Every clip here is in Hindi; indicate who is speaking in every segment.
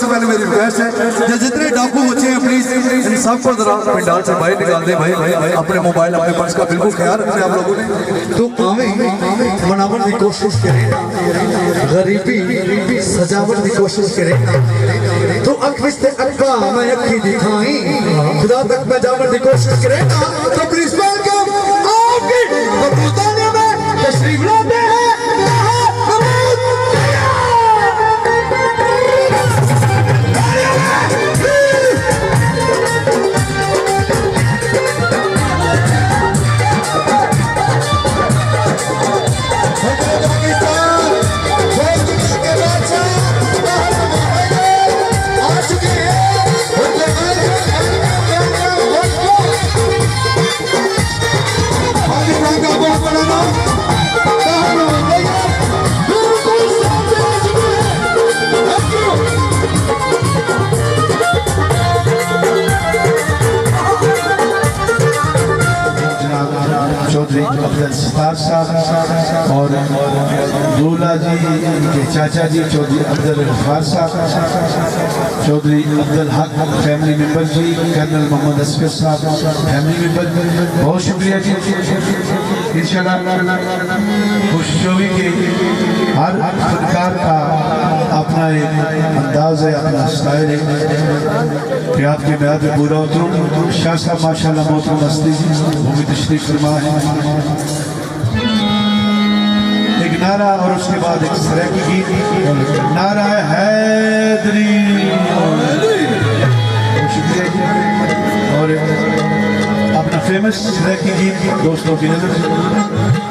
Speaker 1: पहले मेरी रिक्वेस्ट है जितने डाकू बच्चे हैं प्लीज इन सबको जरा पंडाल से बाहर निकाल दे भाई अपने मोबाइल अपने पर्स का बिल्कुल ख्याल रखना आप लोगों ने तो मनावन की कोशिश करें गरीबी सजावट की कोशिश करें तो अक्विस्ते अक्का मैं अक्खी दिखाई खुदा तक मैं जावन की कोशिश करें तो प्रिंसिपल को आपकी कबूताने में तशरीफ लाते हैं चौधरी अफजल सितार साहब और दूल्हा जी के चाचा जी चौधरी अब्दुल गफ्फार साहब चौधरी अब्दुल हक फैमिली मेंबर जी कर्नल मोहम्मद असफर साहब फैमिली मेंबर बहुत शुक्रिया जी इंशाल्लाह खुशजोई के हर फनकार का अपना एक अंदाज है अपना स्टाइल है कि आपकी म्याद में पूरा उतरूँ शाह साहब माशाल्लाह मोहतरम मस्ती वो भी तशरीफ फरमा है एक नारा और उसके बाद एक सराकी गीत नारा है हैदरी शुक्रिया जी और अपना फेमस सराकी गीत दोस्तों की नजर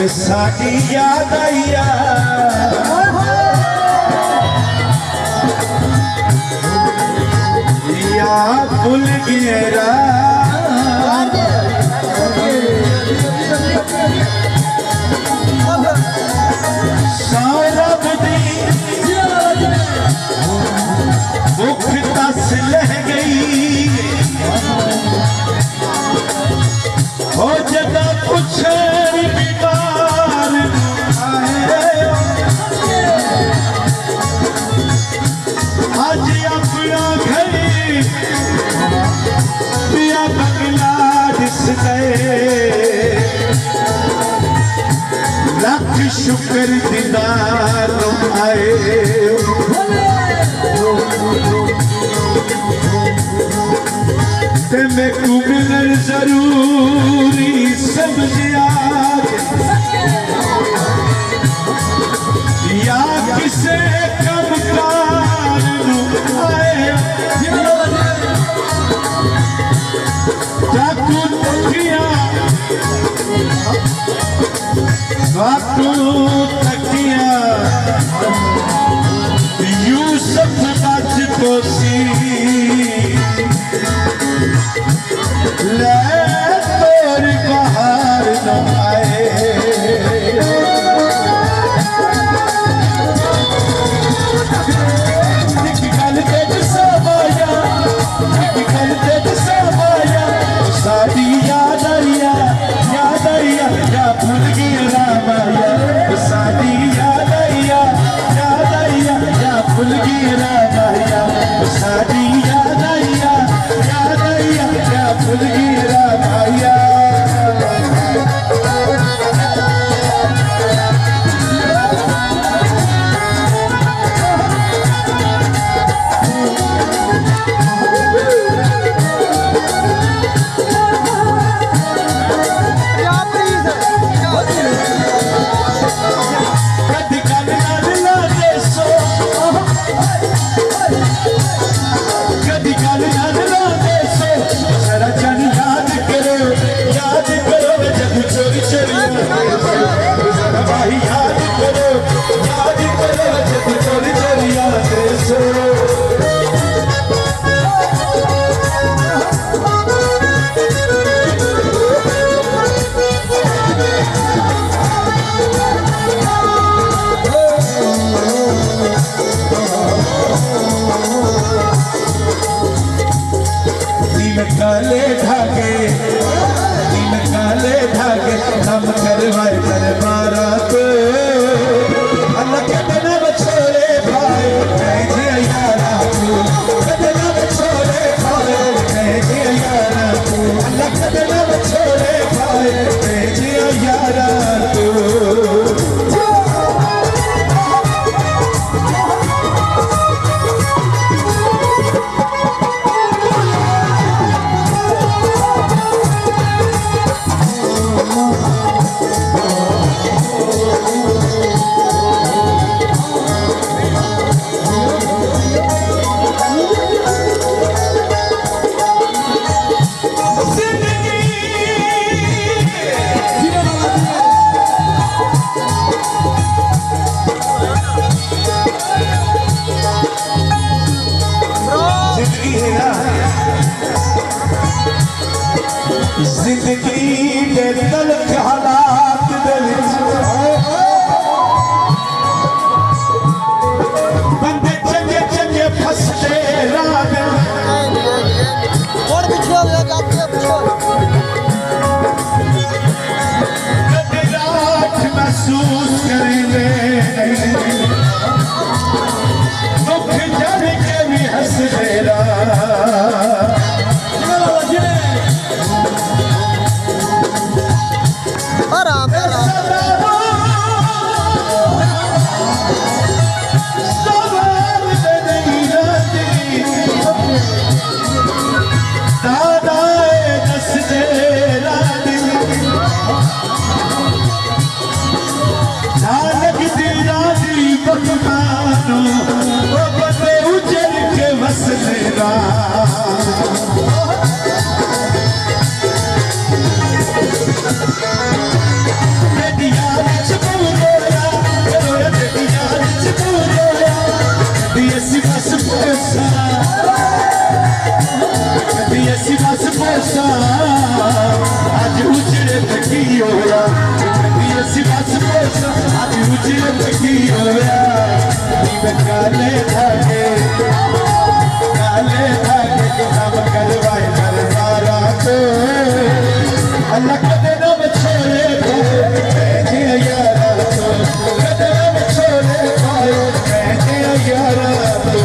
Speaker 1: साडी याद आइया याद भूल गया सौरभ दी भुख दस लह गई हो जदा पूछे लख शुक्र दीदार आए ते मैं को मिलन जरूरी समझिया या किसे कम कार आए जाकू तकिया जाकू तकिया यूसुफ बच को सी ले तोर बहार न आए साडी याद आइया या भूल गई रामाया साडी याद आइया या भूल गई रामाया साडी याद आइया या भूल गई रामाया भाई याद करो जब चोरी चोरी आते सो काले धागे हम करवाए दरबारा तो अल्लाह के बिना बछोड़े भाई मैं यारा तू बिना बछोड़े भाई मैं यारा तू अल्लाह के बिना बछोड़े भाई मैं यारा तू जिंदगी दे तलख हालात दे विच बंदे चंगे चंगे फसदे राह और पीछे हो गया आपके पीछे रात महसूस करेंगे दुख जाने के भी हंसदे राह आज उजड़े तकी होया आज उजड़े तकी होया काले धागे काम करवाए दरबारा तो अल्लाह कदे न छोड़े मैं यारा तो कदे न छोड़े मैं यारा तो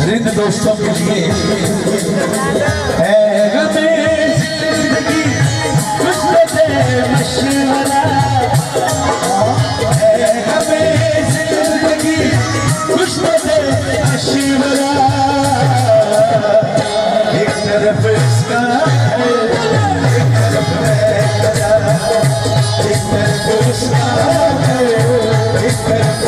Speaker 1: रिंद दोस्तों के लिए है जिंदगी मशवरा है जिंदगी मशवरा एक तरफ इसका है एक तरफ मेरा एक तरफ उसका है एक तरफ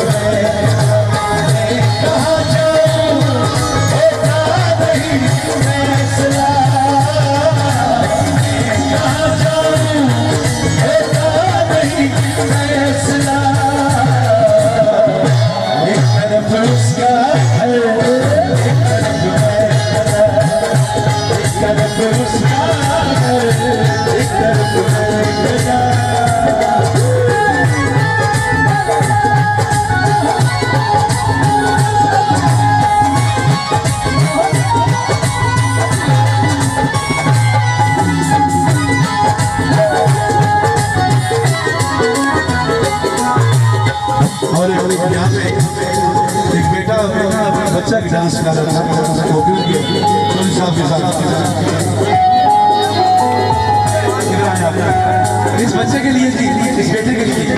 Speaker 1: बच्चा भी डांस कर रहा था वो भी साहब के साथ इस बच्चे के लिए इस बेटे के लिए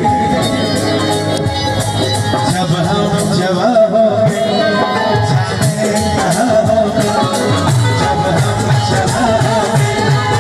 Speaker 1: जब हम जवाब जब हम जवाब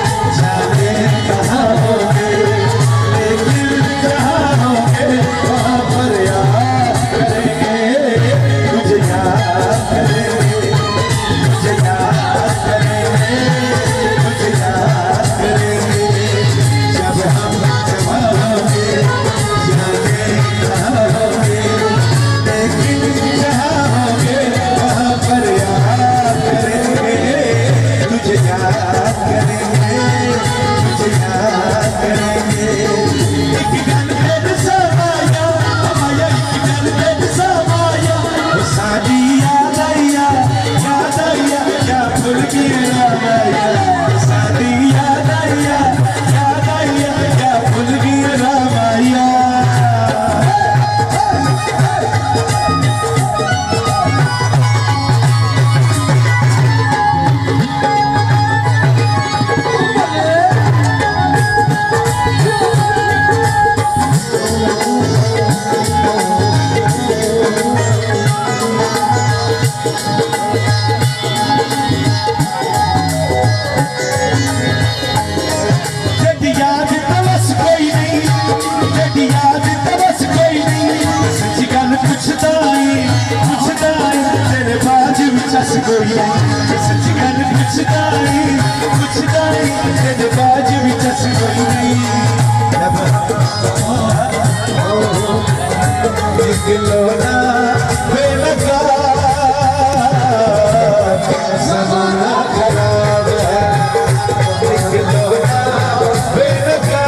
Speaker 1: दस कोई सच गल पुछदाई तेरे बाज भी दस कोई नहीं दिलोना बेलगा ज़माना खराब है दिलोना बेलगा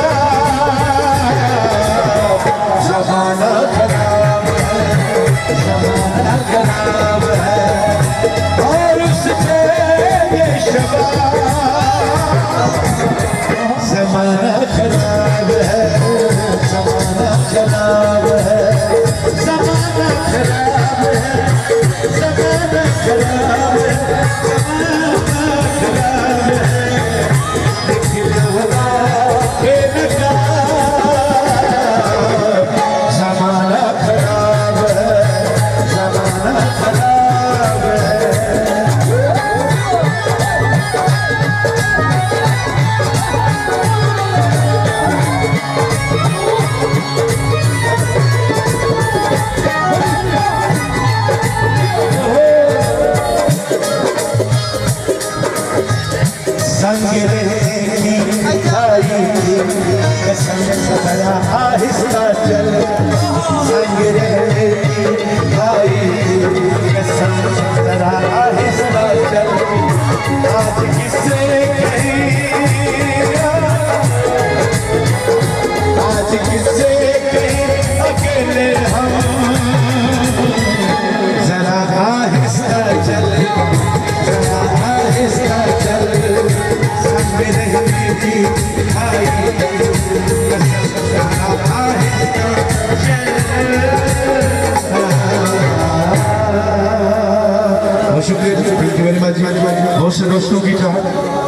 Speaker 1: ज़माना खराब है ज़माना खराब है और उससे ये शबाब ज़माना खराब है ज़माना खराब है ज़माना खराब है ज़माना खराब है ज़माना खराब है दिलोना बेलगा ज़माना खराब है ज़माना खराब है संग रहती खाई कसम सदा आहिस्ता चल संग रहती खाई कसम सदा आहिस्ता चल आज किससे कहीं आज किससे कहीं अकेले हम जरा आहिस्ता चल जरा आहिस्ता चल संग रहती खाई कसम सदा आहिस्ता चल बहुत शुक्रिया, थैंक यू वेरी मच। बहुत से दोस्तों की चाहत